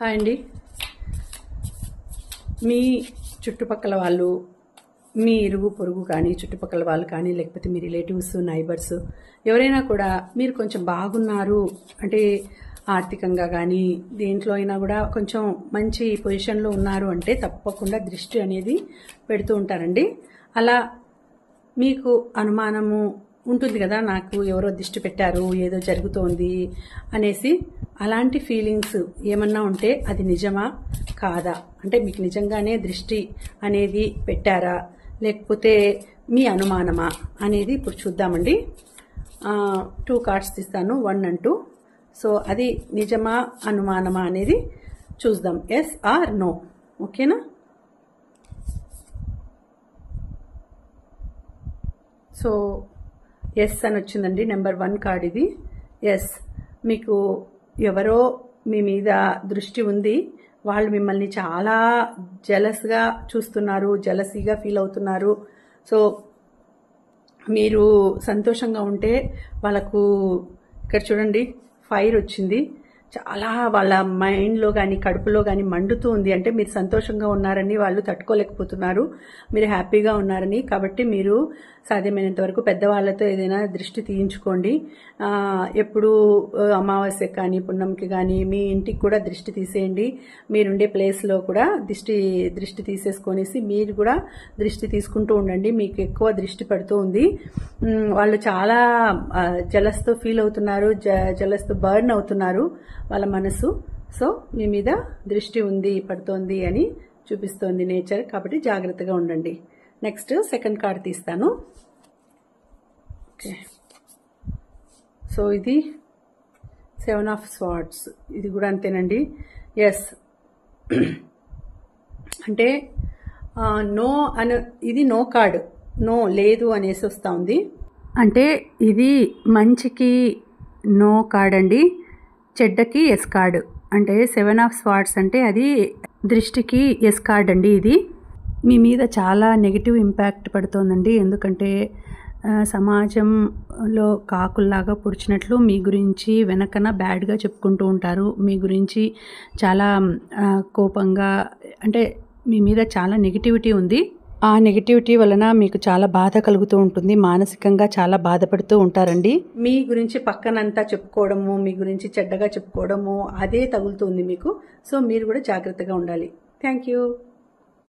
Hi అండి. మీ చుట్టుపక్కల వాళ్ళు, మీ ఇరుగు పొరుగు కానీ, చుట్టుపక్కల వాళ్ళు కానీ, లేకపోతే మీ రిలేటివ్స్, నైబర్స్ ఎవరైనా కూడా మీరు కొంచెం బాగున్నారు అంటే ఆర్థికంగా కానీ దేంట్లో అయినా కూడా కొంచెం మంచి పొజిషన్లో ఉన్నారు అంటే తప్పకుండా దృష్టి అనేది పెడుతూ ఉంటారండి. అలా మీకు అనుమానము ఉంటుంది కదా, నాకు ఎవరో దిష్టి పెట్టారు, ఏదో జరుగుతోంది అనేసి. అలాంటి ఫీలింగ్స్ ఏమన్నా ఉంటే అది నిజమా కాదా, అంటే మీకు నిజంగానే దృష్టి అనేది పెట్టారా లేకపోతే మీ అనుమానమా అనేది ఇప్పుడు చూద్దామండి. 2 కార్డ్స్ తీస్తాను, 1 and 2. సో అది నిజమా అనుమానమా అనేది చూద్దాం, ఎస్ ఆర్ నో. ఓకేనా? సో ఎస్ అని వచ్చిందండి, నెంబర్ 1 కార్డ్ ఇది. ఎస్, మీకు ఎవరో మీ మీద దృష్టి ఉంది, వాళ్ళు మిమ్మల్ని చాలా జెలస్గా చూస్తున్నారు, జెలసీగా ఫీల్ అవుతున్నారు. సో మీరు సంతోషంగా ఉంటే వాళ్ళకు, ఇక్కడ చూడండి ఫైర్ వచ్చింది, చాలా వాళ్ళ మైండ్లో కానీ కడుపులో కానీ మండుతూ ఉంది. అంటే మీరు సంతోషంగా ఉన్నారని వాళ్ళు తట్టుకోలేకపోతున్నారు, మీరు హ్యాపీగా ఉన్నారని. కాబట్టి మీరు సాధ్యమైనంత వరకు పెద్దవాళ్ళతో ఏదైనా దృష్టి తీయించుకోండి. ఎప్పుడు అమావాస్యకి కానీ పుణ్యంకి కానీ మీ ఇంటికి కూడా దృష్టి తీసేయండి. మీరుండే ప్లేస్లో కూడా దృష్టి తీసేసుకొనేసి మీరు కూడా దృష్టి తీసుకుంటూ ఉండండి. మీకు ఎక్కువ దృష్టి పడుతూ ఉంది, వాళ్ళు చాలా జలస్తో ఫీల్ అవుతున్నారు, జలస్తో బర్న్ అవుతున్నారు వాళ్ళ మనసు. సో మీ మీద దృష్టి ఉంది, పడుతోంది అని చూపిస్తోంది నేచర్. కాబట్టి జాగ్రత్తగా ఉండండి. నెక్స్ట్ సెకండ్ కార్డ్ తీస్తాను. ఓకే, సో ఇది 7 of Swords, ఇది కూడా అంతేనండి. ఎస్ అంటే నో అని, ఇది నో కార్డ్, నో లేదు అనేసి వస్తూ ఉంది. అంటే ఇది మంచికి నో కార్డ్ అండి, చెడ్డకి ఎస్ కార్డ్. అంటే 7 of Swords అంటే అది దృష్టికి ఎస్ కార్డ్ అండి. ఇది మీ మీద చాలా నెగిటివ్ ఇంపాక్ట్ పడుతోందండి. ఎందుకంటే సమాజంలో కాకుల్లాగా పొడిచినట్లు మీ గురించి వెనకన బ్యాడ్గా చెప్పుకుంటూ ఉంటారు. మీ గురించి చాలా కోపంగా, అంటే మీ మీద చాలా నెగిటివిటీ ఉంది. ఆ నెగిటివిటీ వలన మీకు చాలా బాధ కలుగుతూ ఉంటుంది, మానసికంగా చాలా బాధపడుతూ ఉంటారండి. మీ గురించి పక్కనంతా చెప్పుకోవడము, మీ గురించి చెడ్డగా చెప్పుకోవడము అదే తగులుతుంది మీకు. సో మీరు కూడా జాగ్రత్తగా ఉండాలి. Thank you.